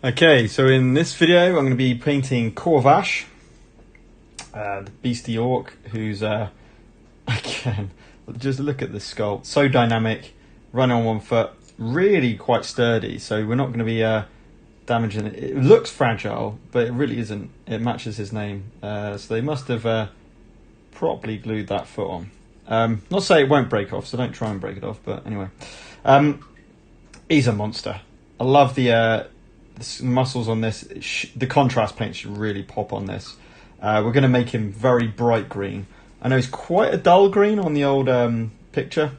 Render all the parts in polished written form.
Okay, so in this video I'm going to be painting Korvash, the beastie orc, who's, again, just look at the sculpt, so dynamic, running on one foot, really quite sturdy, so we're not going to be damaging it. It looks fragile, but it really isn't. It matches his name, so they must have properly glued that foot on. Not to say it won't break off, so don't try and break it off, but anyway. He's a monster. I love the muscles on this. The contrast paint should really pop on this. We're going to make him very bright green. I know he's quite a dull green on the old picture,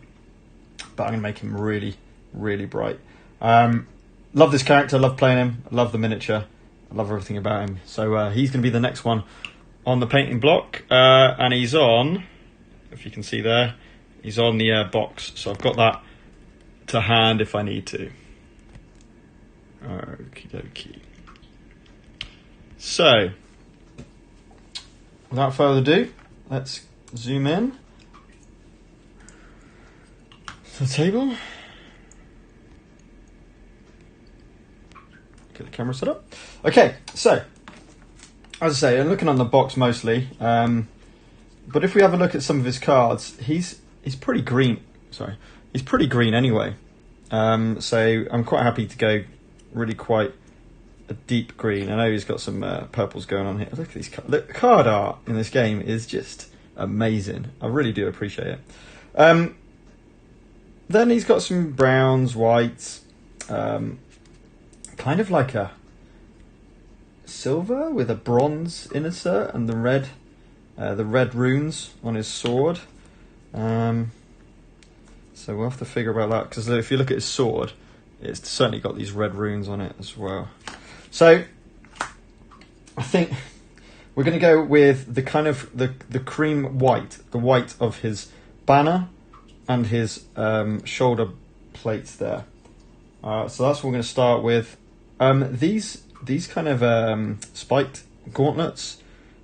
but I'm going to make him really, really bright. Love this character, love playing him, love the miniature, I love everything about him. So he's going to be the next one on the painting block, and he's on, if you can see there, he's on the box, so I've got that to hand if I need to. Okie dokie. So, without further ado, let's zoom in to the table. Get the camera set up. Okay, so, as I say, I'm looking on the box mostly, but if we have a look at some of his cards, he's pretty green. Sorry, he's pretty green anyway. So I'm quite happy to go really quite a deep green. I know he's got some purples going on here. Look at these the card art in this game is just amazing. I really do appreciate it. Then he's got some browns, whites, kind of like a silver with a bronze insert and the red runes on his sword. So we'll have to figure about that, because if you look at his sword, it's certainly got these red runes on it as well. So I think we're going to go with the kind of the cream white, the white of his banner and his shoulder plates there. So that's what we're going to start with. These kind of spiked gauntlets,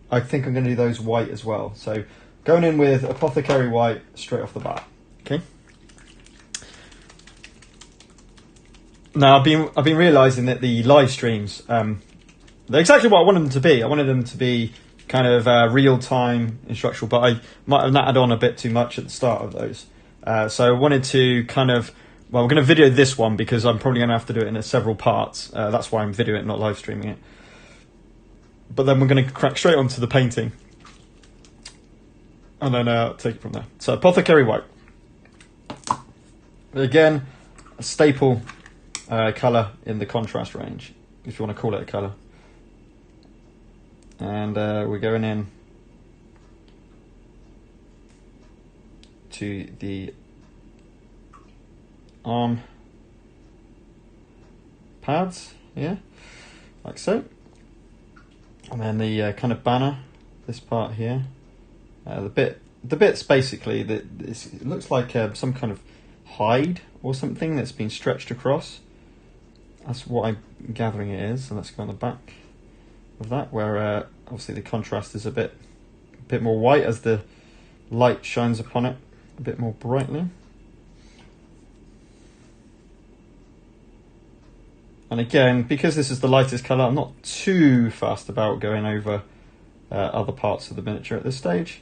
I think I'm going to do those white as well. So going in with Apothecary White straight off the bat. Okay. Now I've been realising that the live streams, they're exactly what I wanted them to be. I wanted them to be kind of real time instructional, but I might have nattered on a bit too much at the start of those. So I wanted to kind of, well, we're going to video this one because I'm probably going to have to do it in several parts. That's why I'm videoing it, not live streaming it. But then we're going to crack straight onto the painting, and then take it from there. So Apothecary White, again, a staple colour in the contrast range, if you want to call it a colour. And we're going in to the arm pads, yeah, like so. And then the kind of banner, this part here, the bits basically that it looks like some kind of hide or something that's been stretched across. That's what I'm gathering it is, and let's go on the back of that, where obviously the contrast is a bit more white as the light shines upon it a bit more brightly. And again, because this is the lightest colour, I'm not too fast about going over other parts of the miniature at this stage.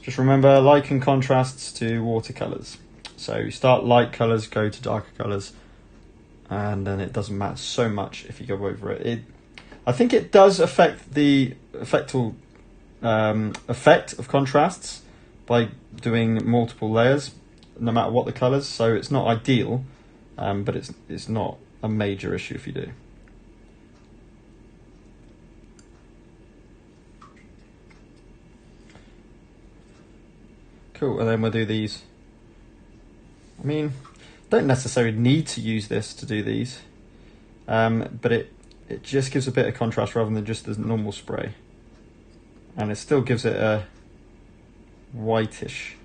Just remember, liken contrasts to watercolours. So you start light colours, go to darker colours, and then it doesn't matter so much if you go over it. I think it does affect the effect of contrasts by doing multiple layers, no matter what the colours. So it's not ideal, but it's not a major issue if you do. Cool, and then we'll do these. I mean, don't necessarily need to use this to do these, but it just gives a bit of contrast rather than just the normal spray, and it still gives it a whitish.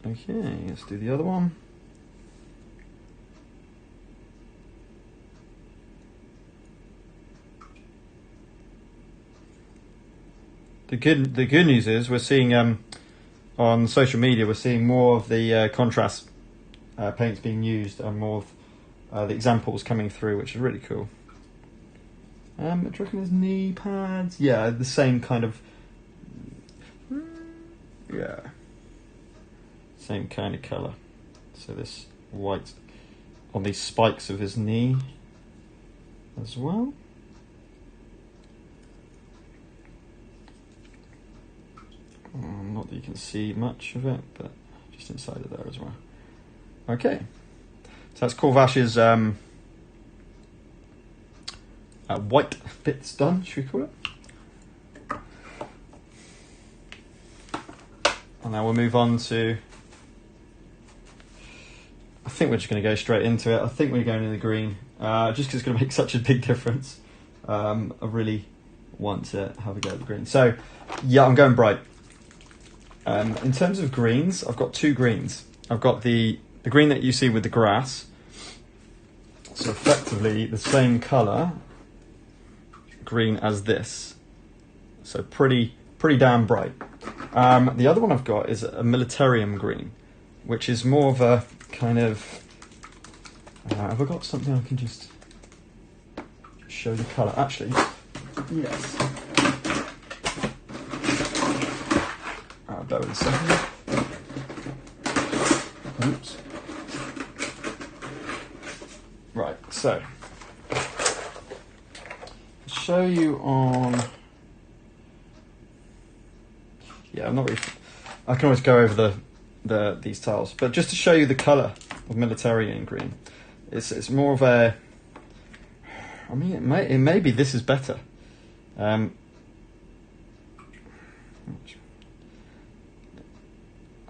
Okay, let's do the other one. the good news is we're seeing on social media, we're seeing more of the contrast paints being used and more of the examples coming through, which is really cool. Do you reckon there's knee pads? Yeah, the same kind of... Yeah. Same kind of colour. So this white on these spikes of his knee as well. Not that you can see much of it, but just inside of there as well. Okay. So that's Korvash's white bits done, should we call it? And now we'll move on to... I think we're just going to go straight into it. I think we're going in the green, just because it's going to make such a big difference. I really want to have a go at the green. So, yeah, I'm going bright. In terms of greens, I've got two greens. I've got the green that you see with the grass. So effectively the same colour green as this. So pretty damn bright. The other one I've got is a Militarium Green, which is more of a kind of... have I got something I can just show the colour? Actually, yes. Bear with a second. Oops. Right, so show you on... Yeah, I'm not really... I can always go over these tiles, but just to show you the colour of Militarium Green, it's more of a... I mean, it may be this is better.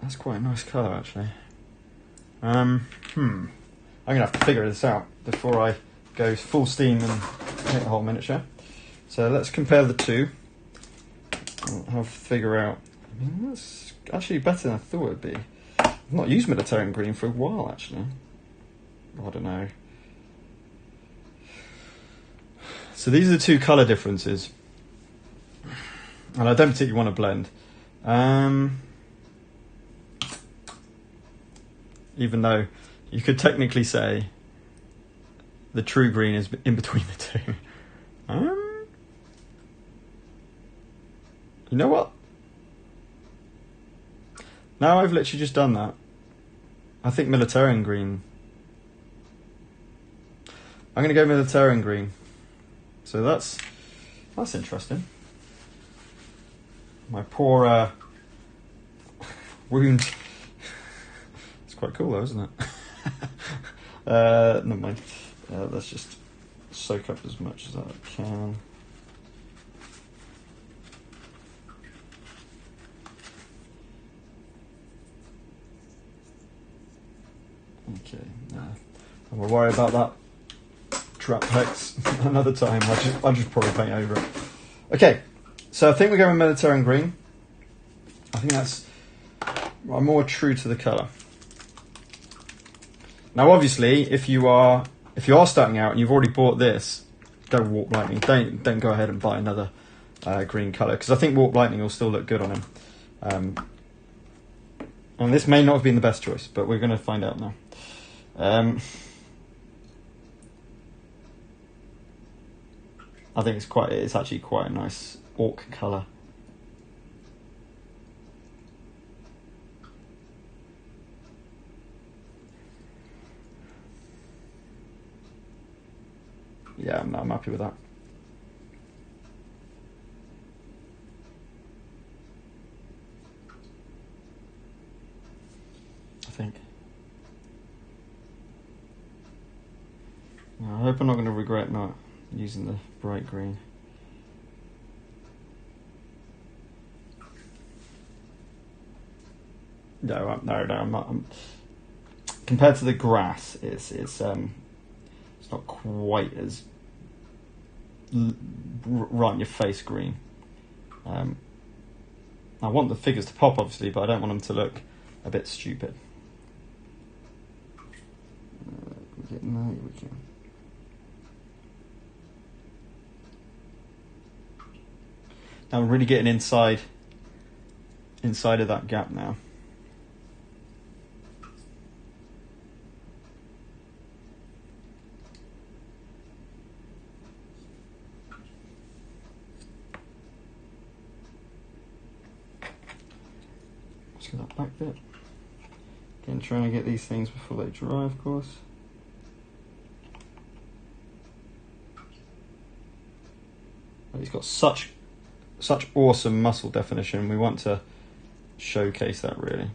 That's quite a nice colour, actually. I'm going to have to figure this out before I go full steam and make the whole miniature. So let's compare the two. I'll figure out... I mean, that's actually better than I thought it would be. I've not used Militarium Green for a while, actually. I don't know. So these are the two colour differences. And I don't particularly want to blend. Even though you could technically say the true green is in between the two. You know what? Now I've literally just done that, I think Militarium Green. I'm going to go Militarium Green. So that's interesting. My poor wound. Quite cool though, isn't it? Never mind. Let's just soak up as much as I can. Okay, and we'll worry about that trap hex another time. I'll just probably paint over it. Okay, so I think we're going with Militarium Green. I think that's more true to the colour. Now, obviously, if you are starting out and you've already bought this, don't Warp Lightning. Don't go ahead and buy another green colour, because I think Warp Lightning will still look good on him. And this may not have been the best choice, but we're going to find out now. I think it's actually quite a nice orc colour. Yeah, I'm happy with that. I think. I hope I'm not going to regret not using the bright green. No, I'm not. Compared to the grass, it's not quite as right in your face green. I want the figures to pop, obviously, but I don't want them to look a bit stupid. We can. I'm really getting inside of that gap now. Let's get that back bit. Again, trying to get these things before they dry, of course. He's got such awesome muscle definition. We want to showcase that, really.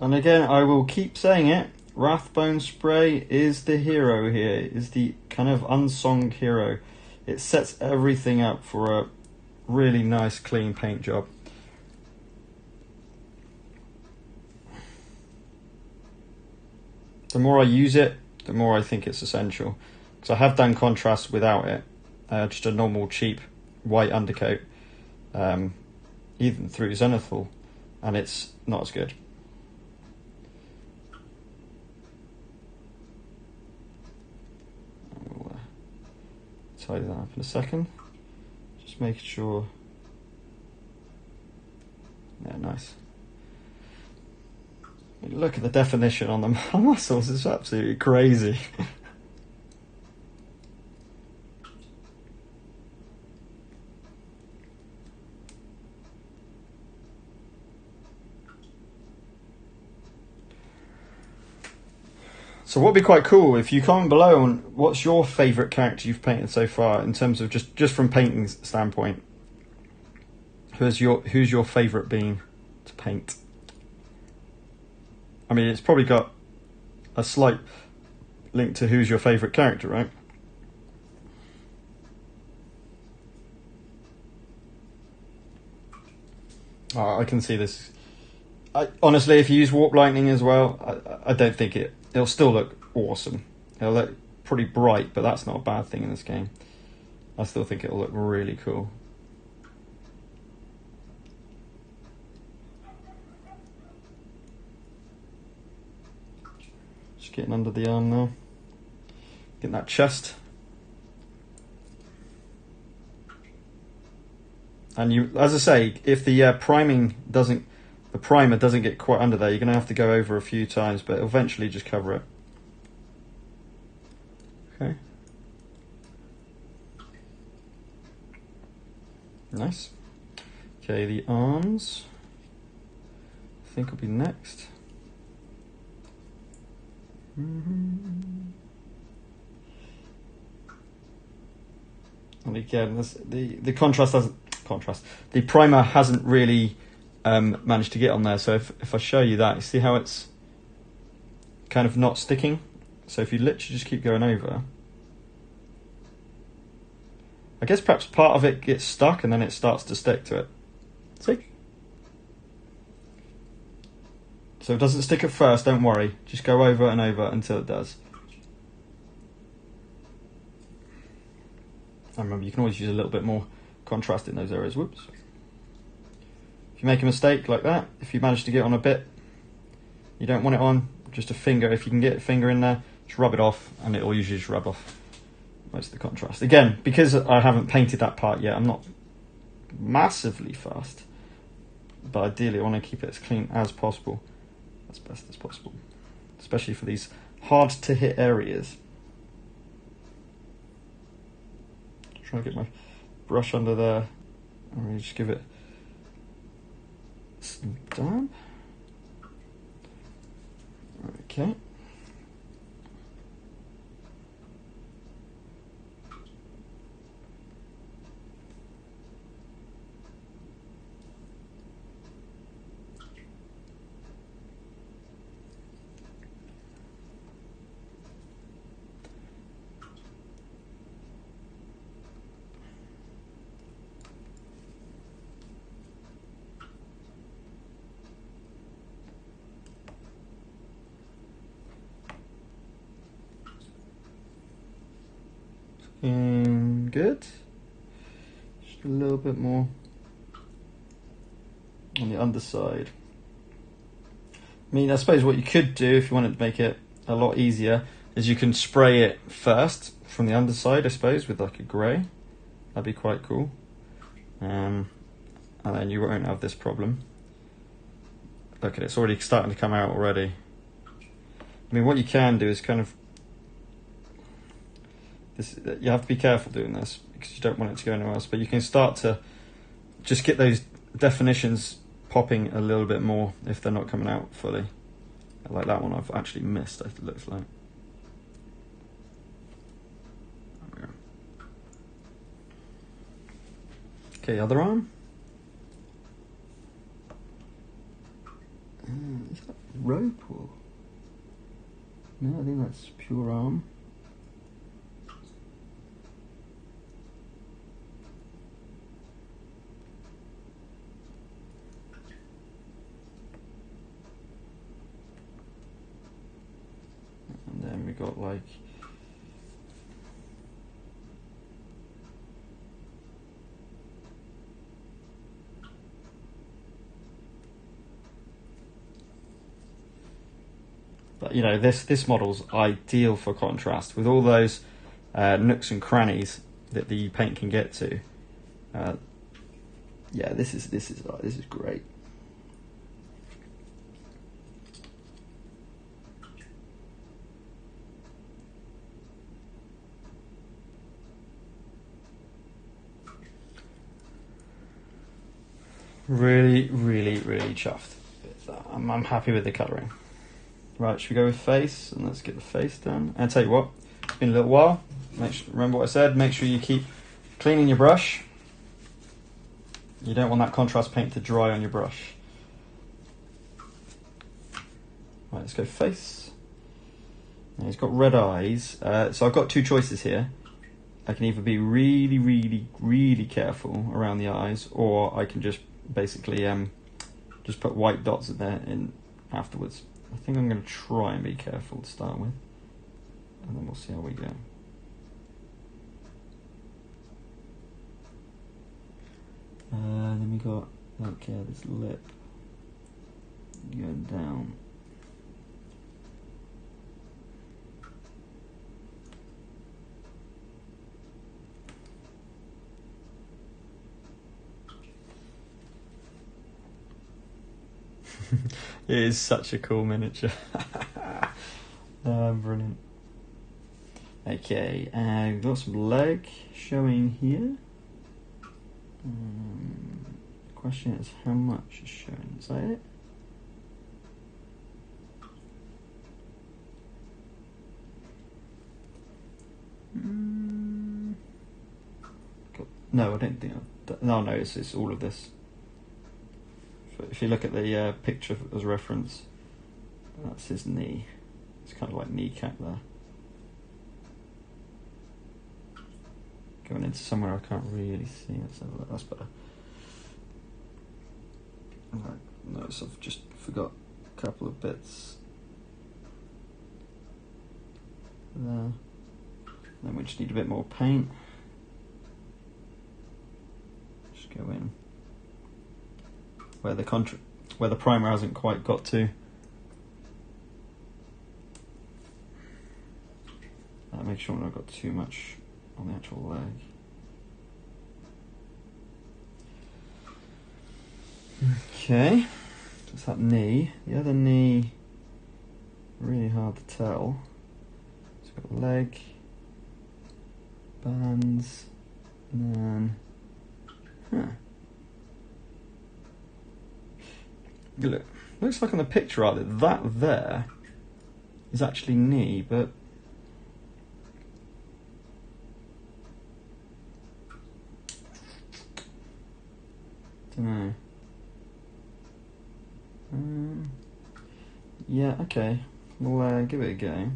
And again, I will keep saying it, Wrathbone Spray is the hero here, is the kind of unsung hero. It sets everything up for a really nice clean paint job. The more I use it, the more I think it's essential. Because I have done contrast without it, just a normal cheap white undercoat, even through Zenithal, and it's not as good. Tidy that up in a second. Just making sure. Yeah, nice. Look at the definition on the muscles, it's absolutely crazy. So what would be quite cool if you comment below on what's your favourite character you've painted so far in terms of just from painting standpoint. Who's your favourite being to paint? I mean, it's probably got a slight link to who's your favourite character, right? Oh, I can see this. Honestly, if you use Warp Lightning as well, I don't think it'll still look awesome. It'll look pretty bright, but that's not a bad thing in this game. I still think it'll look really cool. Just getting under the arm now. Getting that chest. And you, as I say, if the the primer doesn't get quite under there, you're going to have to go over a few times, but it'll eventually just cover it. Okay. Nice. Okay, the arms, I think will be next. And again, the the primer hasn't really managed to get on there. So if I show you that, you see how it's kind of not sticking? So if you literally just keep going over, I guess perhaps part of it gets stuck and then it starts to stick to it. See? So it doesn't stick at first, don't worry. Just go over and over until it does. And remember, you can always use a little bit more contrast in those areas. Whoops. If you make a mistake like that, if you manage to get on a bit, you don't want it on, just a finger, if you can get a finger in there, just rub it off, and it'll usually just rub off most of the contrast. Again, because I haven't painted that part yet, I'm not massively fast, but ideally I want to keep it as clean as possible, as best as possible, especially for these hard to hit areas. Trying to get my brush under there and really just give it some dab. Okay. looking good. Just a little bit more on the underside. I mean, I suppose what you could do if you wanted to make it a lot easier is you can spray it first from the underside, I suppose, with like a grey. That'd be quite cool. And then you won't have this problem. Look at it, it's already starting to come out already. I mean, what you can do is kind of... you have to be careful doing this because you don't want it to go anywhere else, but you can start to just get those definitions popping a little bit more if they're not coming out fully. Like that one I've actually missed, it looks like. Okay, other arm. Is that rope or... No, I think that's pure arm. And then we got like... But, you know, this model's ideal for contrast with all those nooks and crannies that the paint can get to. Yeah, this is great. Really chuffed. I'm happy with the colouring. Right, should we go with face? And let's get the face done. And I'll tell you what, it's been a little while. Remember what I said, make sure you keep cleaning your brush. You don't want that contrast paint to dry on your brush. Right, let's go face. Now he's got red eyes, so I've got two choices here. I can either be really careful around the eyes, or I can just basically just put white dots in afterwards. I think I'm going to try and be careful to start with, and then we'll see how we go. Then we got, okay, this lip going down. It is such a cool miniature. Brilliant. Okay, we've got some leg showing here. The question is how much is shown? Is that it? No, I don't think. No, it's all of this. If you look at the picture as reference, that's his knee. It's kind of like kneecap there. Going into somewhere I can't really see. Let's have a look. That's better. Right. Notice I've just forgot a couple of bits there. Then we just need a bit more paint. Just go in where the primer hasn't quite got to. Make sure I've not got too much on the actual leg. Okay, that's that knee. The other knee, really hard to tell. It's got leg, bands, and then, Look, looks like on the picture art that there is actually knee, but don't know. Yeah, okay. We'll give it a go.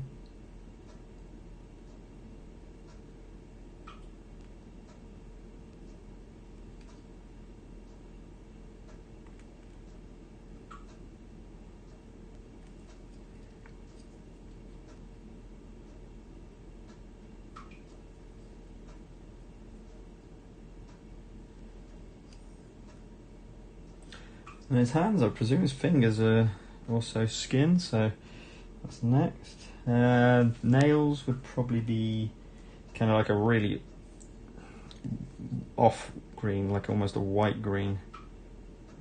And his hands, I presume his fingers are also skin, so that's next. Nails would probably be kind of like a really off green, like almost a white green.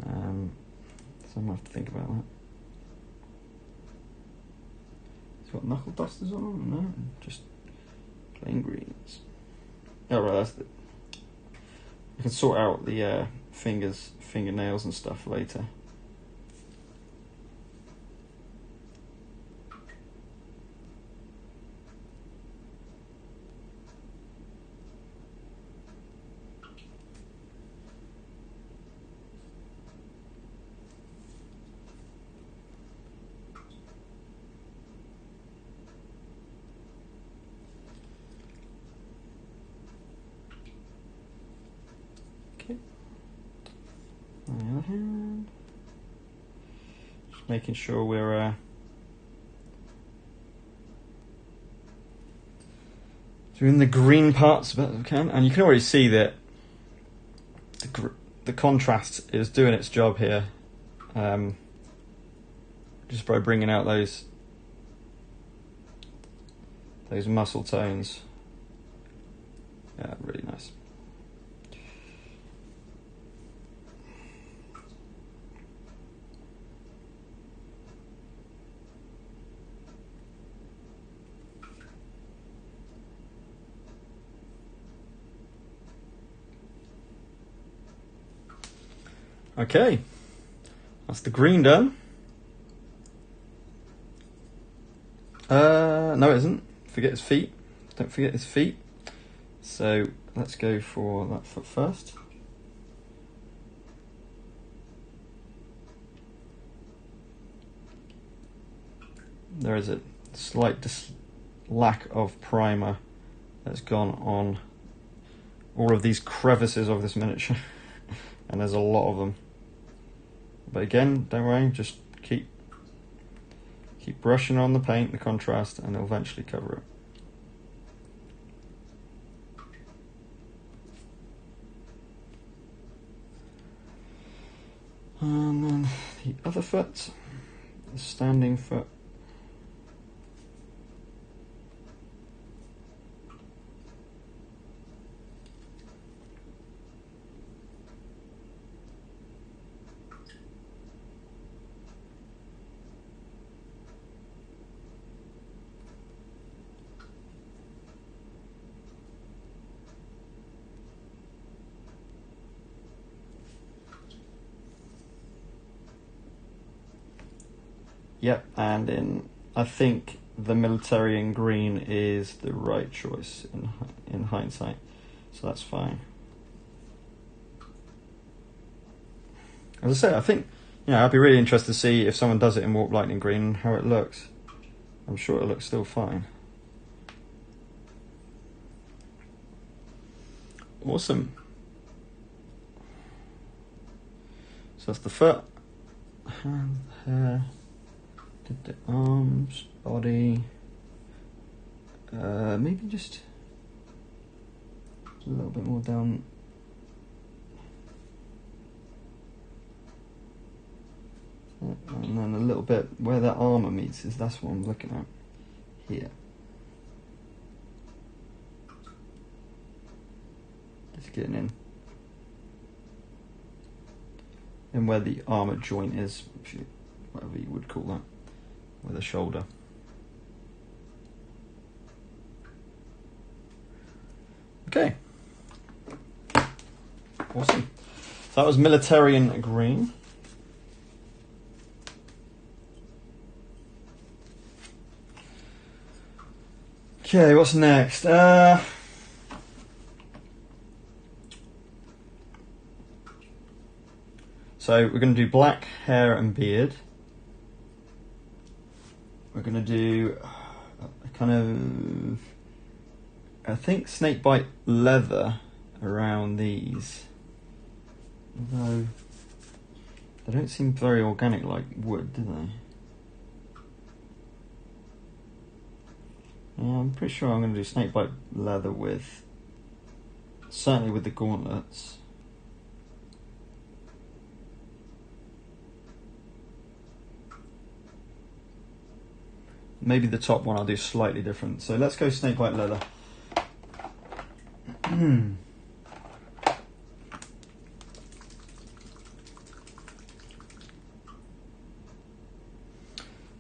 So I'm gonna have to think about that. He's got knuckle dusters on them? No, just plain greens. Oh right, that's the. I can sort out the fingernails and stuff later. On the other hand, just making sure we're doing the green parts as best as we can, and you can already see that the contrast is doing its job here, just by bringing out those muscle tones. Yeah, really nice. Okay, that's the green done. No it isn't. Forget his feet. Don't forget his feet. So let's go for that foot first. There is a slight lack of primer that's gone on all of these crevices of this miniature. And there's a lot of them. But again, don't worry, just keep brushing on the paint, the contrast, and it'll eventually cover it. And then the other foot, the standing foot. Yep, and I think the Militarium Green is the right choice in hindsight, so that's fine. As I said, I think I'd be really interested to see if someone does it in Warp Lightning Green and how it looks. I'm sure it looks still fine. Awesome. So that's the foot, hand, hair. Did the arms, body, maybe just a little bit more down. And then a little bit where that armour meets that's what I'm looking at here. Just getting in. And where the armour joint is, whatever you would call that. With a shoulder. Okay. Awesome. So that was Militarium Green. Okay, what's next? So we're going to do black hair and beard. We're going to do a kind of, I think, Snakebite leather around these. Although, they don't seem very organic like wood, do they? Yeah, I'm pretty sure I'm going to do Snakebite leather with, certainly with the gauntlets. maybe the top one I'll do slightly different. So let's go Snakebite leather.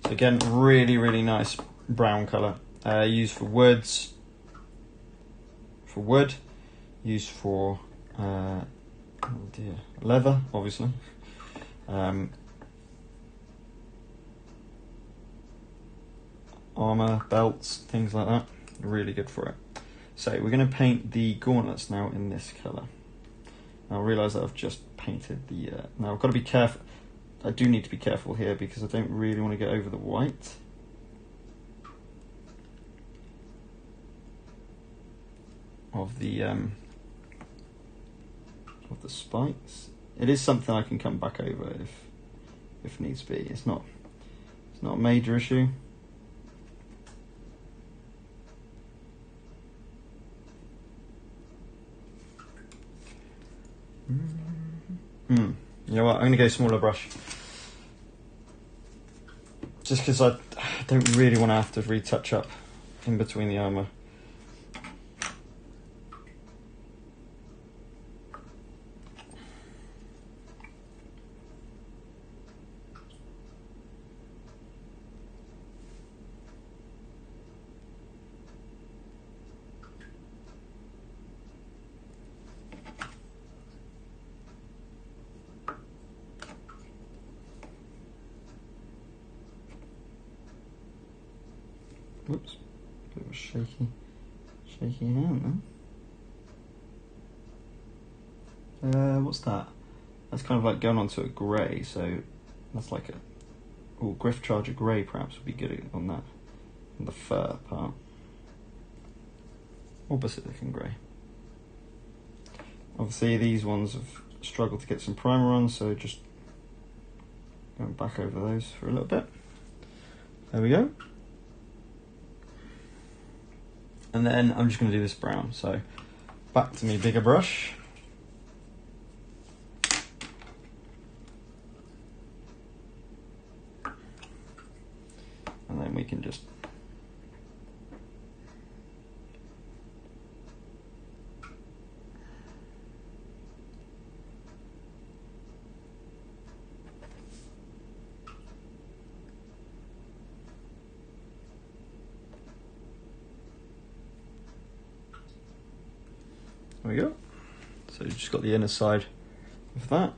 So again, really, really nice brown colour. Used for woods, for wood, used for leather, obviously. Armour, belts, things like that. Really good for it. So we're going to paint the gauntlets now in this colour. Now I realise that I've just painted the... now I've got to be careful. I do need to be careful here because I don't really want to get over the white. Of the spikes. It is something I can come back over if needs be. It's not a major issue. You know what? I'm going to go smaller brush. Just because I don't really want to have to retouch up in between the armour. Whoops, bit of a shaky hand there. What's that? That's kind of like going onto a grey, so that's like a Griff Charger Grey perhaps would be good on that, on the fur part. Or Basilican Grey. Obviously these ones have struggled to get some primer on, so just going back over those for a little bit. There we go. And then I'm just going to do this brown. So back to me bigger brush. And then we can just there we go. So you've just got the inner side of that.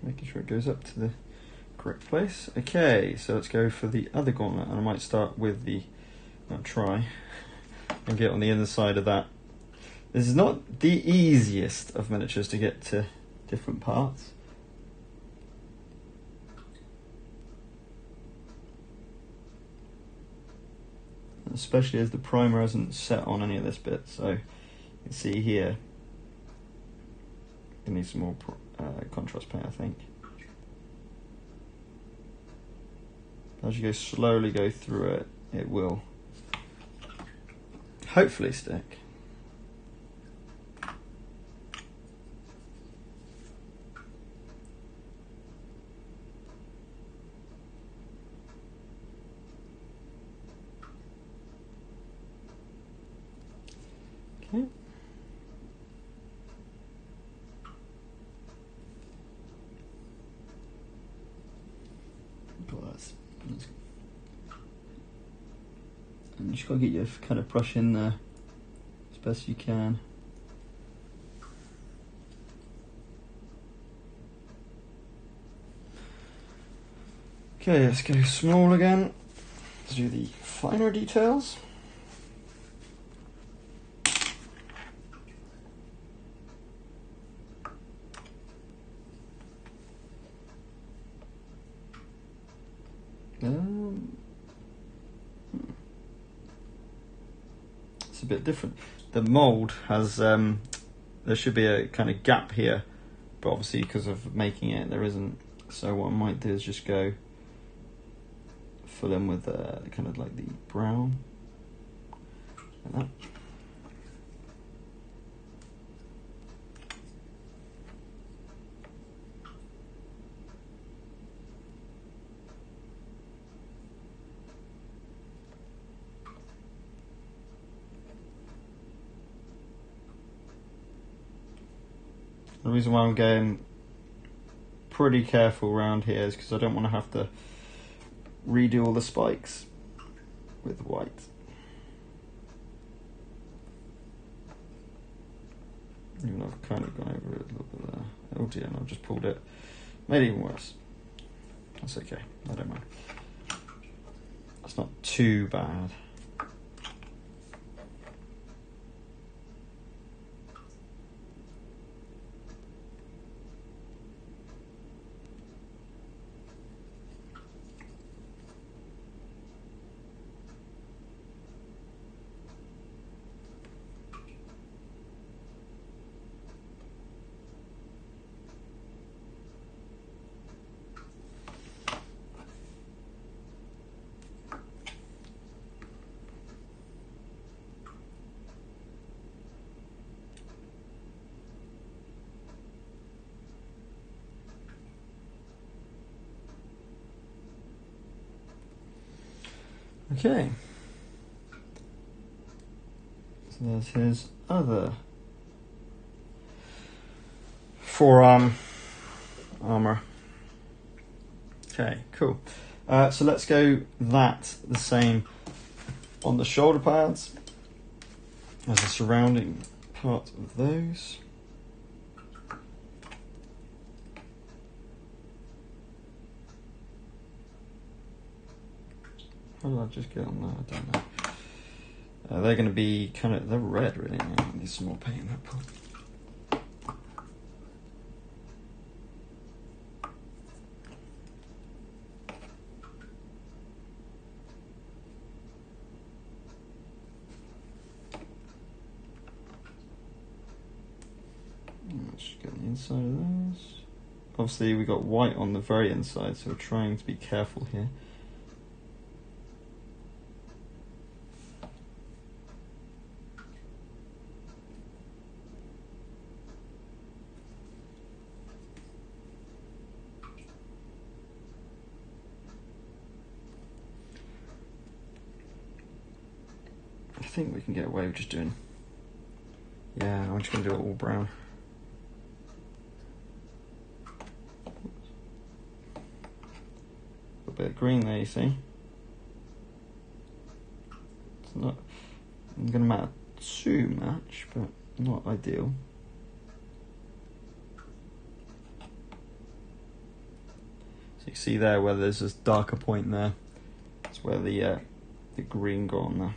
Making sure it goes up to the correct place. Okay, so let's go for the other gauntlet, and I might start with the, I'll try and get on the inner side of that. This is not the easiest of miniatures to get to different parts. Especially as the primer hasn't set on any of this bit, so you can see here it needs some more contrast paint, I think. As you slowly go through it, it will hopefully stick. Okay. And you just got to get your kind of brush in there as best you can. Okay, let's go small again. Let's do the finer details. It's a bit different. The mould has, there should be a kind of gap here, but obviously because of making it there isn't. So what I might do is just go fill in with kind of like the brown, like that. The reason why I'm going pretty careful around here is because I don't want to have to redo all the spikes with white. Even though I've kind of gone over it a little bit there. Oh dear, and I've just pulled it. Made it even worse. That's okay, I don't mind. That's not too bad. Okay, so there's his other forearm armour. Okay, cool. So let's go that the same on the shoulder pads as the surrounding part of those. How did I just get on there? I don't know. They're going to be they're red really. I need some more paint in that pot. Let's just get the inside of those. Obviously we got white on the very inside, so we're trying to be careful here. I think we can get away with just doing, yeah, I'm just going to do it all brown. A bit of green there, you see. It's not going to matter too much, but not ideal. So you can see there where there's this darker point there. That's where the green got on there.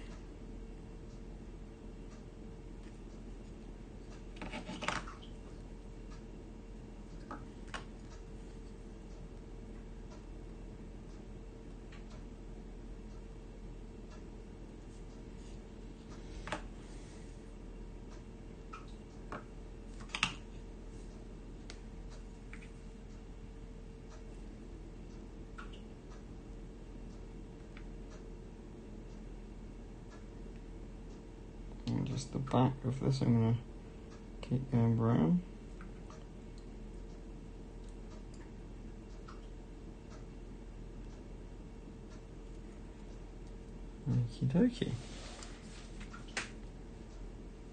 And just the back of this, I'm going to keep going brown. Okie dokie.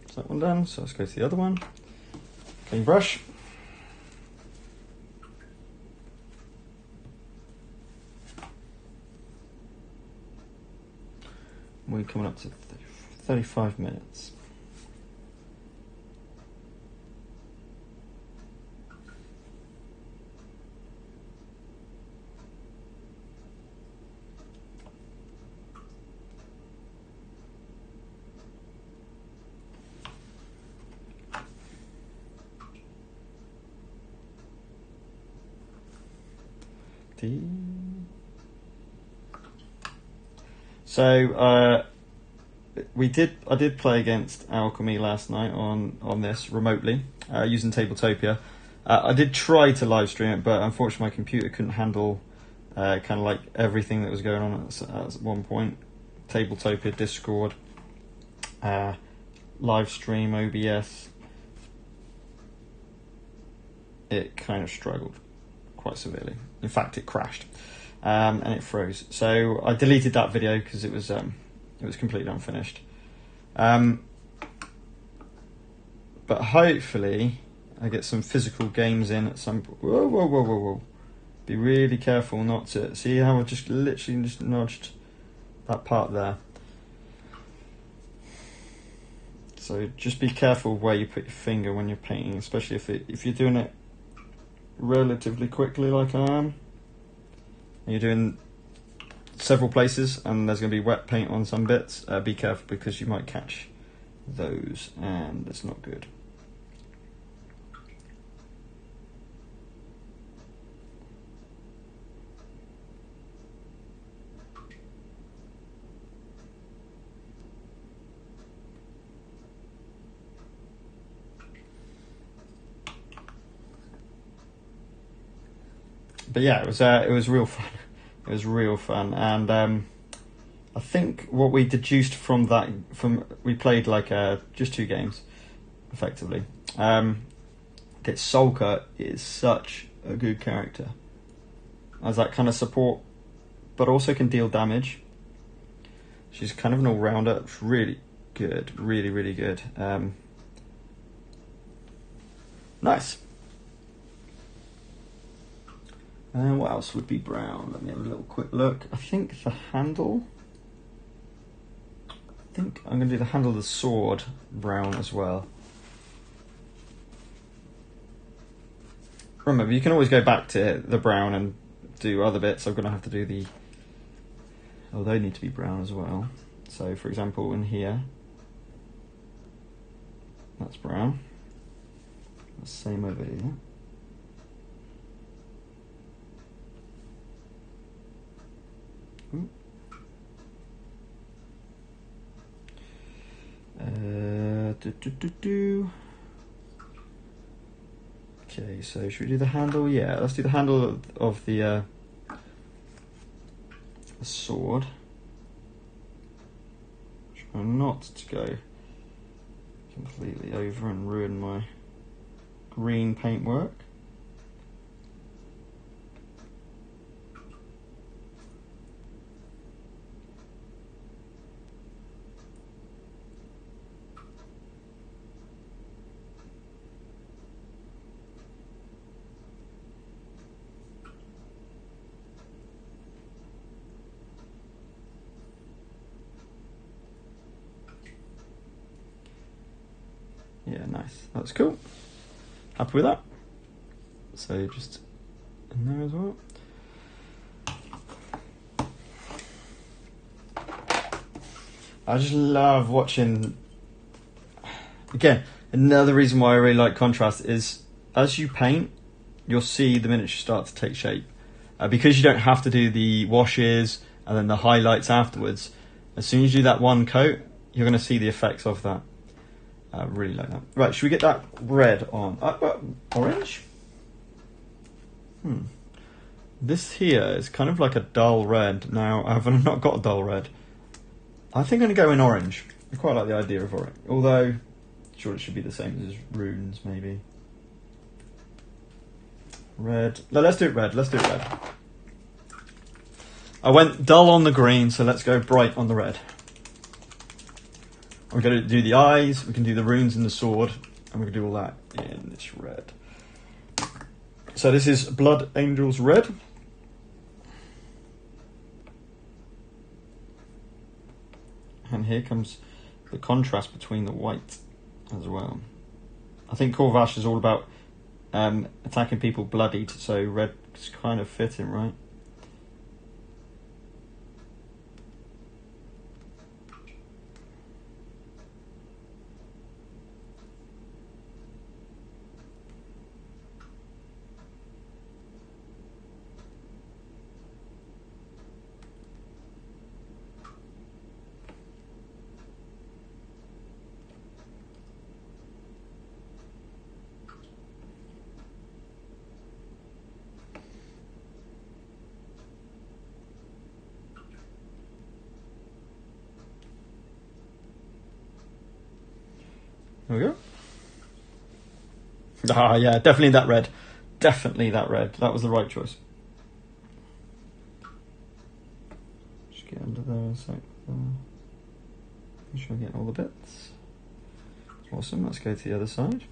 That's that one done, so let's go to the other one. Clean brush. We're coming up to 35 minutes. So I did play against Alchemy last night on this remotely using Tabletopia. I did try to live stream it, but unfortunately my computer couldn't handle kind of like everything that was going on at one point. Tabletopia, Discord, live stream, OBS. It kind of struggled quite severely. In fact, it crashed and it froze. So I deleted that video because it was completely unfinished. But hopefully I get some physical games in at some point. Whoa, whoa, whoa, whoa, whoa. Be really careful not to... See how I just literally just nudged that part there? So just be careful where you put your finger when you're painting, especially if you're doing it relatively quickly like I am. And you're doing several places and there's going to be wet paint on some bits. Be careful because you might catch those and it's not good. But yeah, it was real fun. It was real fun, and I think what we deduced from that, we played like just 2 games, effectively. That Solka is such a good character as that kind of support, but also can deal damage. She's kind of an all-rounder. It's really good, really, really good. Nice. What else would be brown? Let me have a little quick look. I think the handle. I think I'm going to do the handle of the sword brown as well. Remember, you can always go back to the brown and do other bits. I'm going to have to do the... Oh, they need to be brown as well. So, for example, in here, that's brown. The same over here. Okay, so should we do the handle? Yeah, let's do the handle of the sword. Try not to go completely over and ruin my green paintwork. Yeah, nice. That's cool. Happy with that. So just in there as well. I just love watching. Again, another reason why I really like contrast is as you paint, you'll see the miniature start to take shape. Because you don't have to do the washes and then the highlights afterwards, as soon as you do that one coat, you're going to see the effects of that. I really like that. Right, should we get that red on? Orange? This here is kind of like a dull red. Now, I've not got a dull red. I think I'm going to go in orange. I quite like the idea of orange. Although, sure it should be the same as runes, maybe. Red. No, let's do it red. Let's do it red. I went dull on the green, so let's go bright on the red. We're going to do the eyes, we can do the runes in the sword, and we can do all that in this red. So this is Blood Angels Red. And here comes the contrast between the white as well. I think Korvash is all about attacking people bloodied, so red's kind of fitting, right? There we go. Ah, yeah, definitely that red. Definitely that red. That was the right choice. Just get under there a sec. Make sure I get all the bits. Awesome, let's go to the other side.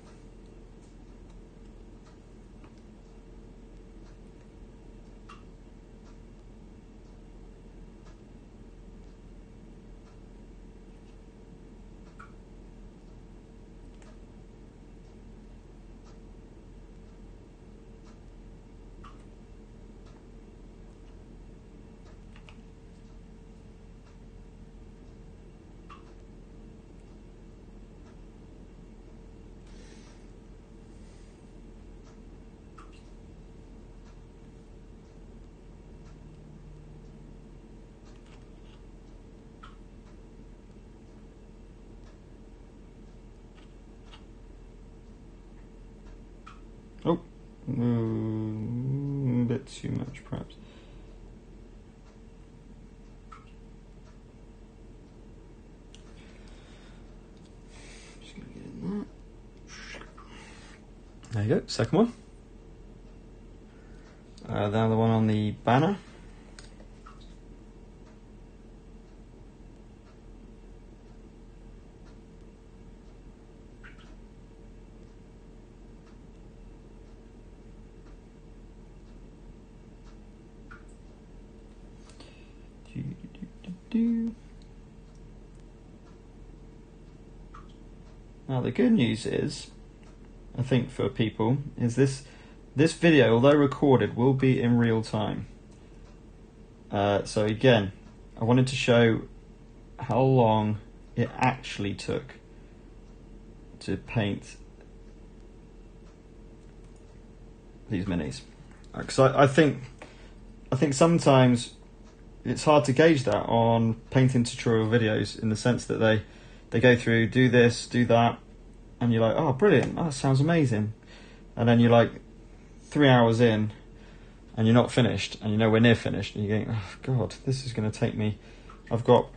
Oh, a bit too much perhaps. Just gonna get in that. There you go, second one. The other one on the banner. Now the good news is, I think for people, is this video, although recorded, will be in real time. So again, I wanted to show how long it actually took to paint these minis. Because I think sometimes it's hard to gauge that on painting tutorial videos, in the sense that they go through, do this, do that, and you're like, oh brilliant, that sounds amazing, and then you're like 3 hours in and you're not finished, and you're nowhere near finished, and you're going, oh god, this is going to take me, I've got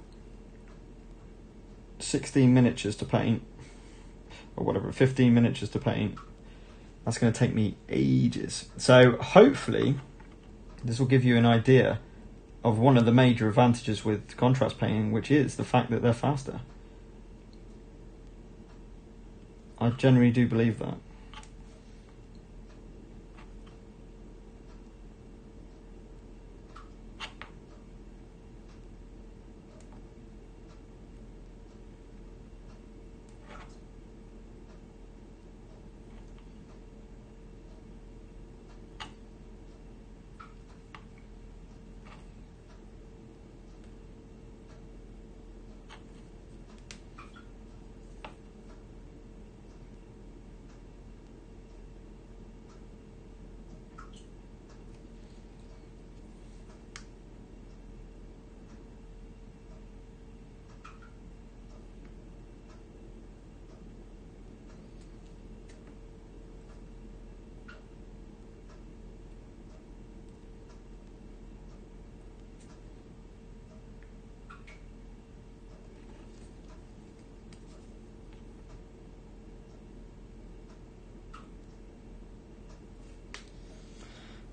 16 miniatures to paint, or whatever, 15 miniatures to paint. That's going to take me ages. So hopefully this will give you an idea of one of the major advantages with contrast painting, which is the fact that they're faster. I generally do believe that.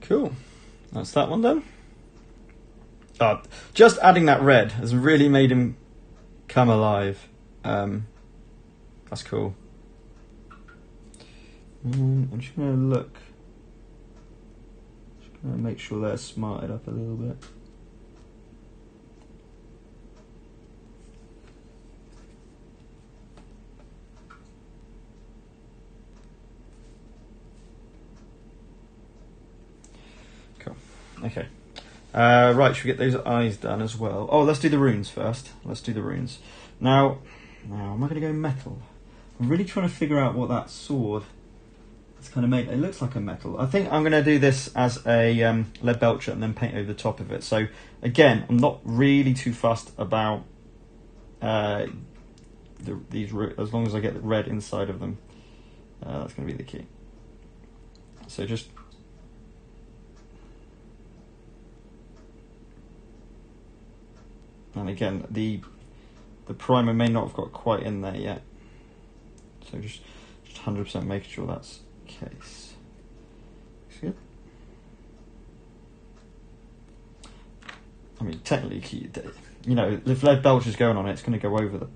Cool, that's that one done. Just adding that red has really made him come alive. That's cool. I'm just going to look. Just going to make sure they're smarted up a little bit. Okay. Right, should we get those eyes done as well? Oh, let's do the runes first. Let's do the runes. Now am I going to go metal? I'm really trying to figure out what that sword is kind of made. It looks like a metal. I think I'm going to do this as a Leadbelcher and then paint over the top of it. So again, I'm not really too fussed about these, as long as I get the red inside of them. That's going to be the key. So just... And again, the primer may not have got quite in there yet, so just 100% making sure that's the case. Looks good. I mean, technically, you know, if Leadbelcher's going on it, it's going to go over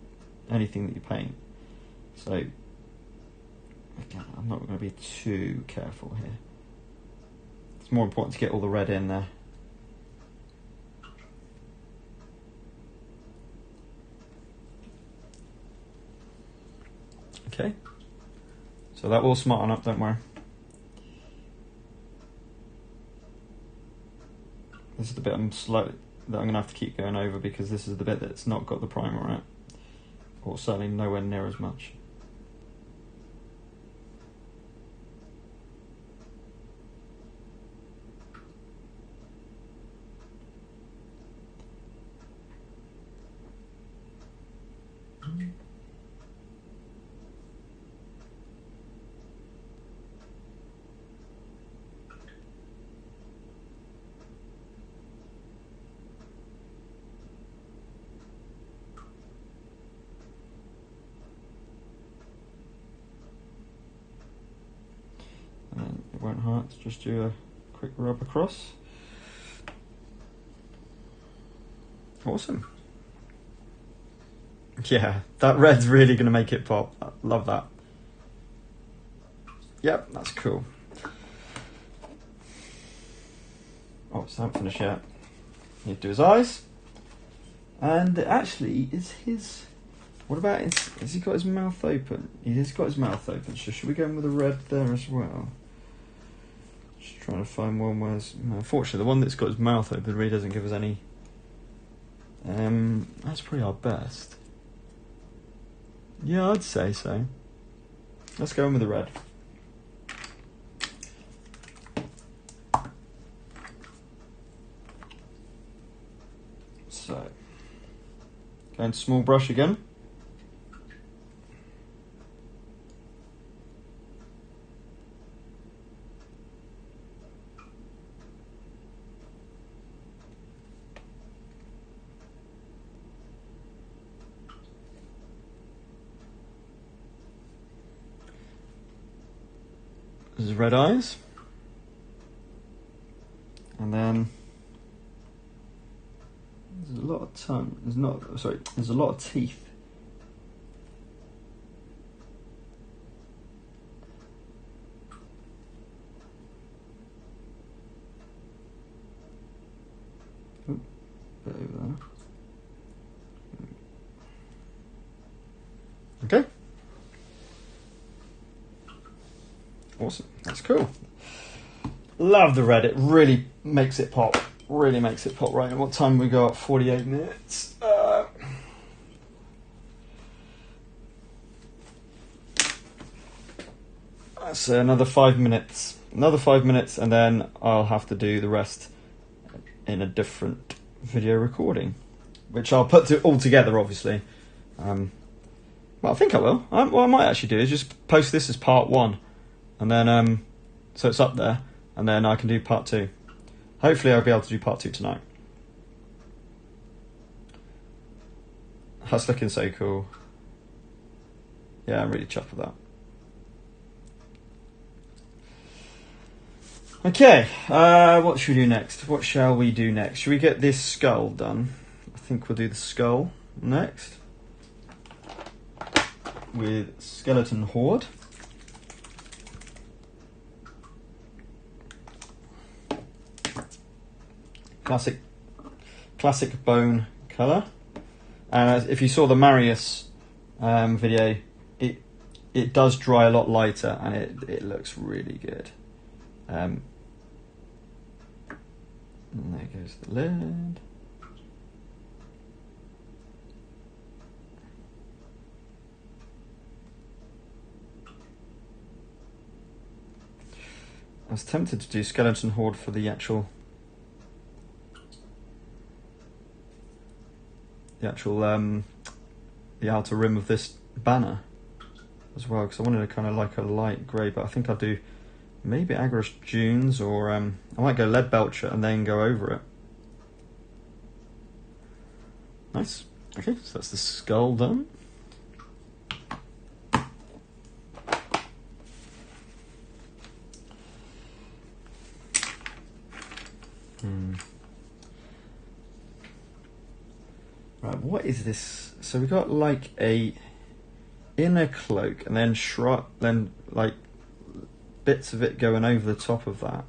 anything that you paint. So again, I'm not going to be too careful here. It's more important to get all the red in there. Okay, so that will smarten up, don't worry. This is the bit that I'm going to have to keep going over, because this is the bit that's not got the primer on it, or certainly nowhere near as much. hearts, just do a quick rub across. Awesome. Yeah, that red's really going to make it pop. I love that. Yep, that's cool. Oh, it's not finished yet. Need to do his eyes. And actually, is his... What about his... Has he got his mouth open? He has got his mouth open, so should we go in with a red there as well? Just trying to find one where... Unfortunately, the one that's got his mouth open really doesn't give us any... that's probably our best. Yeah, I'd say so. Let's go in with the red. So, going to small brush again. This is red eyes. And then there's a lot of tongue. There's a lot of teeth. Oop, bit over there. Okay. Awesome. That's cool. Love the red. It really makes it pop. Really makes it pop. Right, and what time we got? 48 minutes. That's another 5 minutes. Another 5 minutes, and then I'll have to do the rest in a different video recording, which I'll put all together, obviously. Well, I think I will. What I might actually do is just post this as part 1, and then so it's up there, and then I can do part 2. Hopefully I'll be able to do part 2 tonight. That's looking so cool. Yeah, I'm really chuffed with that. Okay, what should we do next? What shall we do next? Should we get this skull done? I think we'll do the skull next. With Skeleton Horde. Classic bone colour. And if you saw the Marius video, it does dry a lot lighter, and it looks really good. And there goes the lid. I was tempted to do Skeleton Horde for the outer rim of this banner as well, because I wanted to kind of like a light grey, but I think I'll do maybe Aggaros Dunes, or I might go Leadbelcher and then go over it. Nice. Okay, so that's the skull done. Right, what is this? So we got like a inner cloak, and then like bits of it going over the top of that.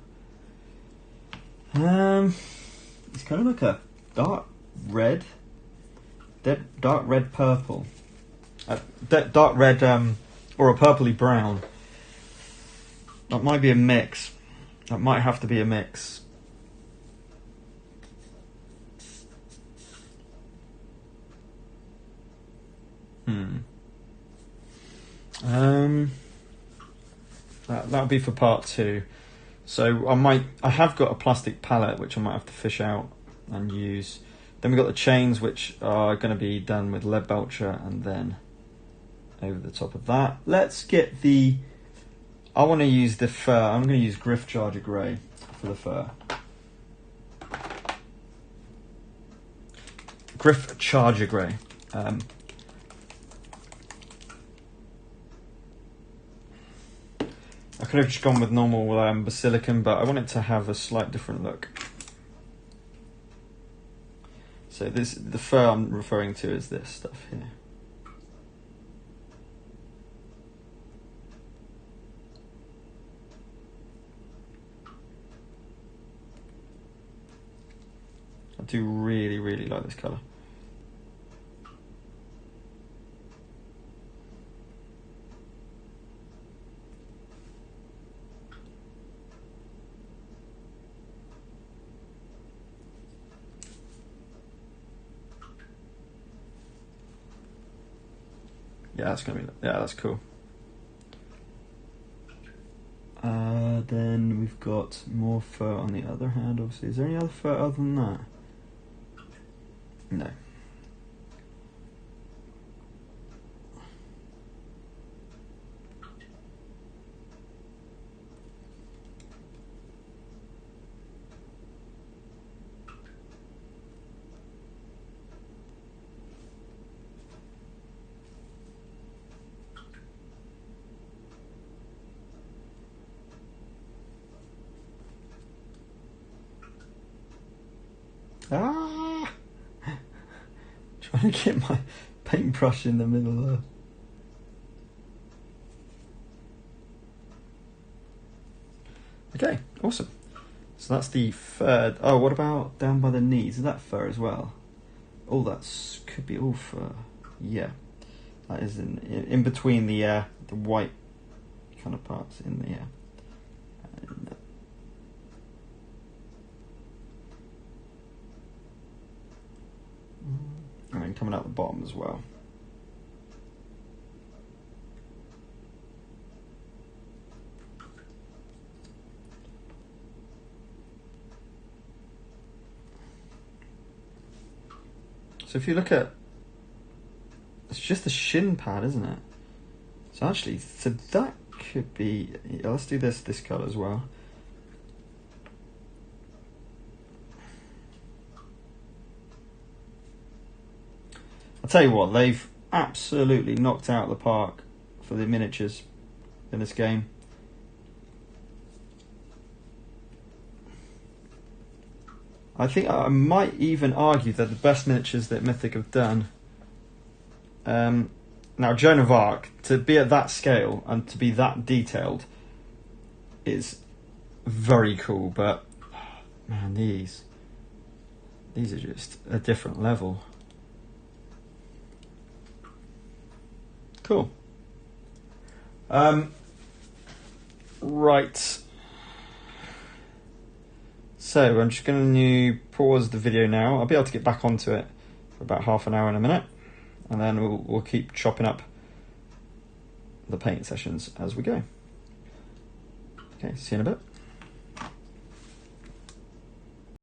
It's kind of like a dark red purple, dark red, or a purpley brown. That might be a mix. That might have to be a mix. That'll be for part 2. So I have got a plastic palette which I might have to fish out and use. Then we've got the chains, which are going to be done with Leadbelcher, and then over the top of that. Let's get I want to use the fur. I'm going to use Gryph Grey for the fur. Gryph Grey. I could have just gone with normal Basilican, but I want it to have a slight different look. So the fur I'm referring to is this stuff here. I do really, really like this colour. Yeah, that's gonna be, yeah, that's cool. Then we've got more fur on the other hand, obviously. Is there any other fur other than that? No. Ah! Trying to get my paintbrush in the middle there. Okay, awesome. So that's the fur. Oh, what about down by the knees? Is that fur as well? Oh, that's could be all fur. Yeah, that is in between the white kind of parts in the and then coming out the bottom as well. So if you look at, it's just the shin pad, isn't it? So actually, so that could be, yeah, let's do this colour as well. I'll tell you what, they've absolutely knocked out the park for the miniatures in this game. I think I might even argue they're the best miniatures that Mythic have done. Now, Joan of Arc, to be at that scale and to be that detailed is very cool, but man, these are just a different level. Cool. Right. So I'm just going to pause the video now. I'll be able to get back onto it for about half an hour in a minute, and then we'll keep chopping up the paint sessions as we go. Okay, see you in a bit.